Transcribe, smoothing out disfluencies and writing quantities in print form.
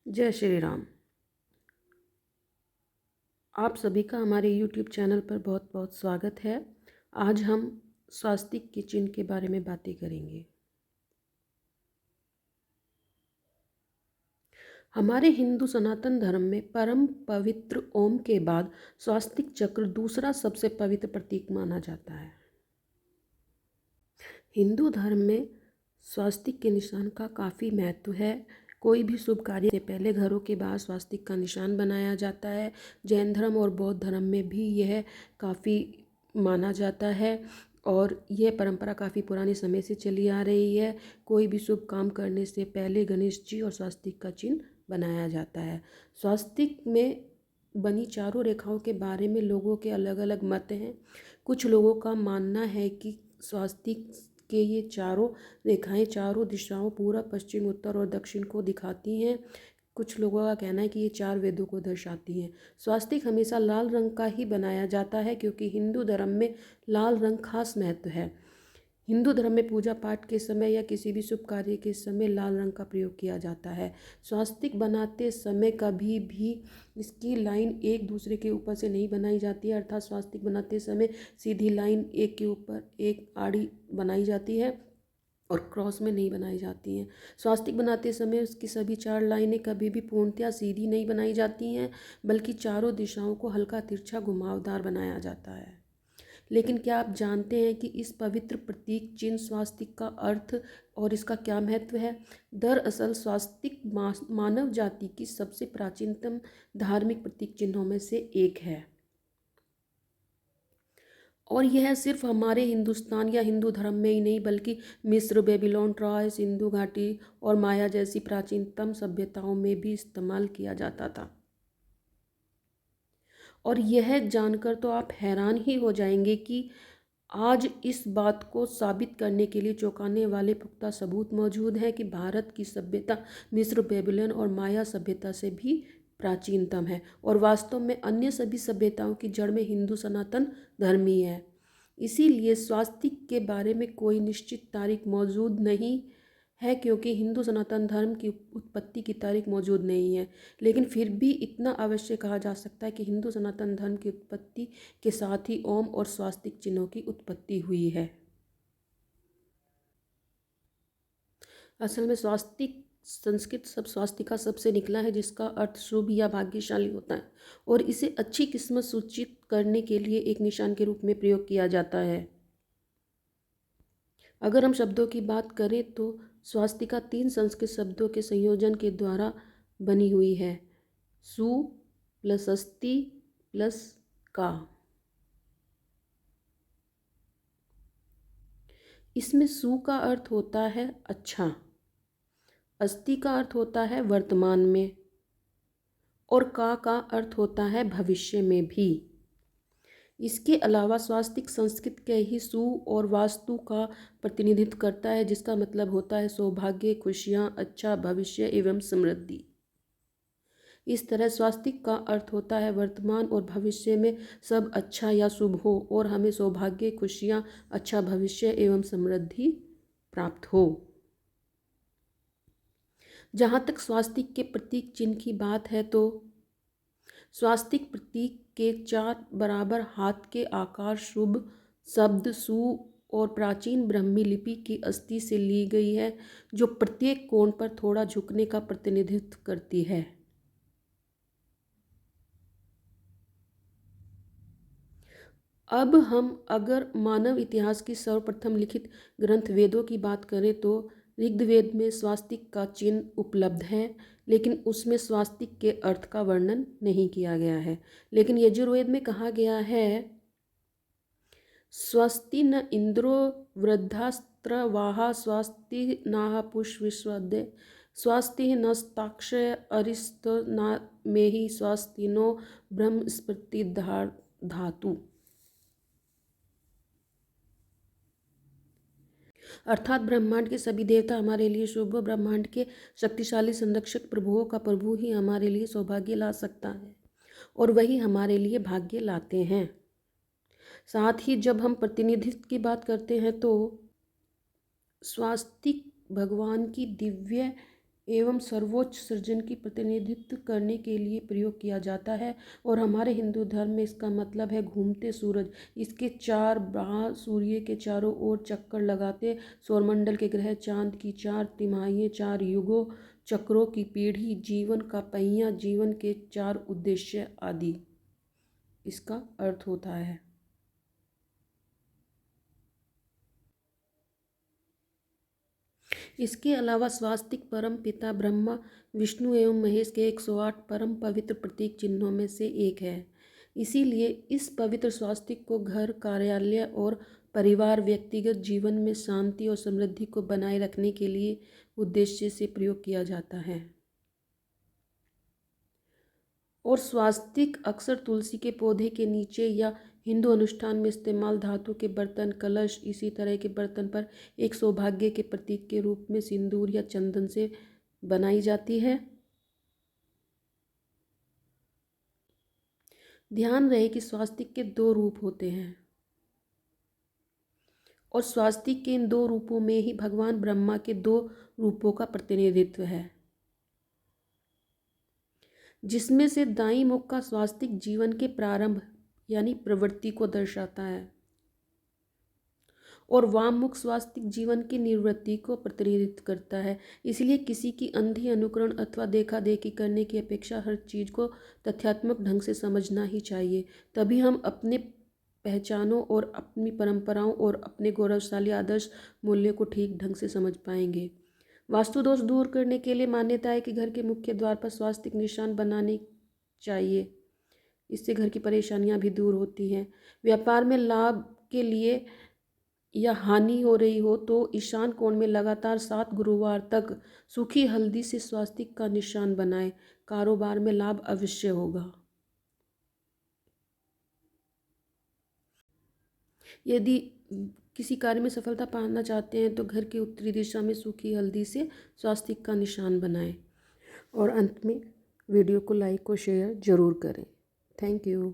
जय श्री राम। आप सभी का हमारे YouTube चैनल पर बहुत बहुत स्वागत है। आज हम स्वास्तिक के चिन्ह के बारे में बातें करेंगे। हमारे हिंदू सनातन धर्म में परम पवित्र ओम के बाद स्वास्तिक चक्र दूसरा सबसे पवित्र प्रतीक माना जाता है। हिंदू धर्म में स्वास्तिक के निशान का काफ़ी महत्व है। कोई भी शुभ कार्य से पहले घरों के बाहर स्वास्तिक का निशान बनाया जाता है। जैन धर्म और बौद्ध धर्म में भी यह काफ़ी माना जाता है और यह परंपरा काफ़ी पुराने समय से चली आ रही है। कोई भी शुभ काम करने से पहले गणेश जी और स्वास्तिक का चिन्ह बनाया जाता है। स्वास्तिक में बनी चारों रेखाओं के बारे में लोगों के अलग अलग मत हैं। कुछ लोगों का मानना है कि स्वास्तिक के ये चारों रेखाएं चारों दिशाओं पूरब, पश्चिम, उत्तर और दक्षिण को दिखाती हैं। कुछ लोगों का कहना है कि ये चार वेदों को दर्शाती हैं। स्वास्तिक हमेशा लाल रंग का ही बनाया जाता है क्योंकि हिंदू धर्म में लाल रंग खास महत्व है। हिंदू धर्म में पूजा पाठ के समय या किसी भी शुभ कार्य के समय लाल रंग का प्रयोग किया जाता है। स्वास्तिक बनाते समय कभी भी इसकी लाइन एक दूसरे के ऊपर से नहीं बनाई जाती है, अर्थात स्वास्तिक बनाते समय सीधी लाइन एक के ऊपर एक आड़ी बनाई जाती है और क्रॉस में नहीं बनाई जाती हैं। स्वास्तिक बनाते समय उसकी सभी चार लाइनें कभी भी पूर्णतया सीधी नहीं बनाई जाती हैं, बल्कि चारों दिशाओं को हल्का तिरछा घुमावदार बनाया जाता है। लेकिन क्या आप जानते हैं कि इस पवित्र प्रतीक चिन्ह स्वास्तिक का अर्थ और इसका क्या महत्व है? दरअसल स्वास्तिक मानव जाति की सबसे प्राचीनतम धार्मिक प्रतीक चिन्हों में से एक है और यह सिर्फ हमारे हिंदुस्तान या हिंदू धर्म में ही नहीं बल्कि मिस्र, बेबीलोन, ट्रॉय, सिंधु घाटी और माया जैसी प्राचीनतम सभ्यताओं में भी इस्तेमाल किया जाता था। और यह जानकर तो आप हैरान ही हो जाएंगे कि आज इस बात को साबित करने के लिए चौंकाने वाले पुख्ता सबूत मौजूद हैं कि भारत की सभ्यता मिस्र, बेबीलोन और माया सभ्यता से भी प्राचीनतम है और वास्तव में अन्य सभी सभ्यताओं की जड़ में हिंदू सनातन धर्म ही है। इसीलिए स्वास्तिक के बारे में कोई निश्चित तारीख मौजूद नहीं है क्योंकि हिंदू सनातन धर्म की उत्पत्ति की तारीख मौजूद नहीं है। लेकिन फिर भी इतना अवश्य कहा जा सकता है कि हिंदू सनातन धर्म की उत्पत्ति के साथ ही ओम और स्वास्तिक चिन्हों की उत्पत्ति हुई है। असल में स्वास्तिक संस्कृत शब्द स्वास्तिका शब्द से निकला है जिसका अर्थ शुभ या भाग्यशाली होता है और इसे अच्छी किस्मत सूचित करने के लिए एक निशान के रूप में प्रयोग किया जाता है। अगर हम शब्दों की बात करें तो स्वास्तिका 3 संस्कृत शब्दों के संयोजन के द्वारा बनी हुई है। सु प्लस अस्ति प्लस का। इसमें सु का अर्थ होता है अच्छा, अस्ति का अर्थ होता है वर्तमान में और का अर्थ होता है भविष्य में भी। इसके अलावा स्वास्तिक संस्कृत के ही सु और वास्तु का प्रतिनिधित्व करता है जिसका मतलब होता है सौभाग्य, खुशियाँ, अच्छा भविष्य एवं समृद्धि। इस तरह स्वास्तिक का अर्थ होता है वर्तमान और भविष्य में सब अच्छा या शुभ हो और हमें सौभाग्य, खुशियाँ, अच्छा भविष्य एवं समृद्धि प्राप्त हो। जहाँ तक स्वास्तिक के प्रतीक चिन्ह की बात है तो स्वास्तिक प्रतीक के 4 बराबर हाथ के आकार शुभ शब्द सु और प्राचीन ब्राह्मी लिपि की अस्थि से ली गई है जो प्रत्येक कोण पर थोड़ा झुकने का प्रतिनिधित्व करती है। अब हम अगर मानव इतिहास की सर्वप्रथम लिखित ग्रंथ वेदों की बात करें तो ऋग्वेद में स्वास्तिक का चिन्ह उपलब्ध है लेकिन उसमें स्वास्तिक के अर्थ का वर्णन नहीं किया गया है। लेकिन यजुर्वेद में कहा गया है स्वस्ति न इंद्रो वृद्धास्त्रवाहा स्वस्ति नाह पुष्विश्वदे स्वस्ति नस्ताक्षय अरिस्त न मेहि स्वस्तिनो ब्रह्मस्पति धातु। अर्थात ब्रह्मांड के सभी देवता हमारे लिए शुभ, ब्रह्मांड के शक्तिशाली संरक्षक प्रभुओं का प्रभु ही हमारे लिए सौभाग्य ला सकता है और वही हमारे लिए भाग्य लाते हैं। साथ ही जब हम प्रतिनिधित्व की बात करते हैं तो स्वास्तिक भगवान की दिव्य एवं सर्वोच्च सृजन की प्रतिनिधित्व करने के लिए प्रयोग किया जाता है। और हमारे हिंदू धर्म में इसका मतलब है घूमते सूरज। इसके चार बाह सूर्य के चारों ओर चक्कर लगाते सौरमंडल के ग्रह, चांद की चार तिमाहियां, चार युगों, चक्रों की पीढ़ी, जीवन का पहिया, जीवन के चार उद्देश्य आदि इसका अर्थ होता है। इसके अलावा स्वास्तिक परम पिता ब्रह्मा, विष्णु एवं महेश के 108 परम पवित्र प्रतीक चिन्हों में से एक है। इसीलिए इस पवित्र स्वास्तिक को घर, कार्यालय और परिवार, व्यक्तिगत जीवन में शांति और समृद्धि को बनाए रखने के लिए उद्देश्य से प्रयोग किया जाता है। और स्वास्तिक अक्सर तुलसी के पौधे के नीचे या हिंदू अनुष्ठान में इस्तेमाल धातु के बर्तन, कलश, इसी तरह के बर्तन पर एक सौभाग्य के प्रतीक के रूप में सिंदूर या चंदन से बनाई जाती है। ध्यान रहे कि स्वास्तिक के दो रूप होते हैं और स्वास्तिक के इन दो रूपों में ही भगवान ब्रह्मा के दो रूपों का प्रतिनिधित्व है, जिसमें से दाईं मुख का स्वास्तिक जीवन के प्रारंभ यानी प्रवृत्ति को दर्शाता है और वाम मुख स्वास्तिक जीवन की निवृत्ति को प्रतिनिधित्व करता है। इसलिए किसी की अंधी अनुकरण अथवा देखा देखी करने की अपेक्षा हर चीज़ को तथ्यात्मक ढंग से समझना ही चाहिए। तभी हम अपने पहचानों और अपनी परंपराओं और अपने गौरवशाली आदर्श मूल्यों को ठीक ढंग से समझ पाएंगे। वास्तु दोष दूर करने के लिए मान्यता है कि घर के मुख्य द्वार पर स्वास्तिक निशान बनाने चाहिए। इससे घर की परेशानियां भी दूर होती हैं। व्यापार में लाभ के लिए या हानि हो रही हो तो ईशान कोण में लगातार 7 गुरुवार तक सूखी हल्दी से स्वास्तिक का निशान बनाएं। कारोबार में लाभ अवश्य होगा। यदि किसी कार्य में सफलता पाना चाहते हैं तो घर की उत्तरी दिशा में सूखी हल्दी से स्वास्तिक का निशान बनाएं। और अंत में वीडियो को लाइक और शेयर ज़रूर करें। Thank you.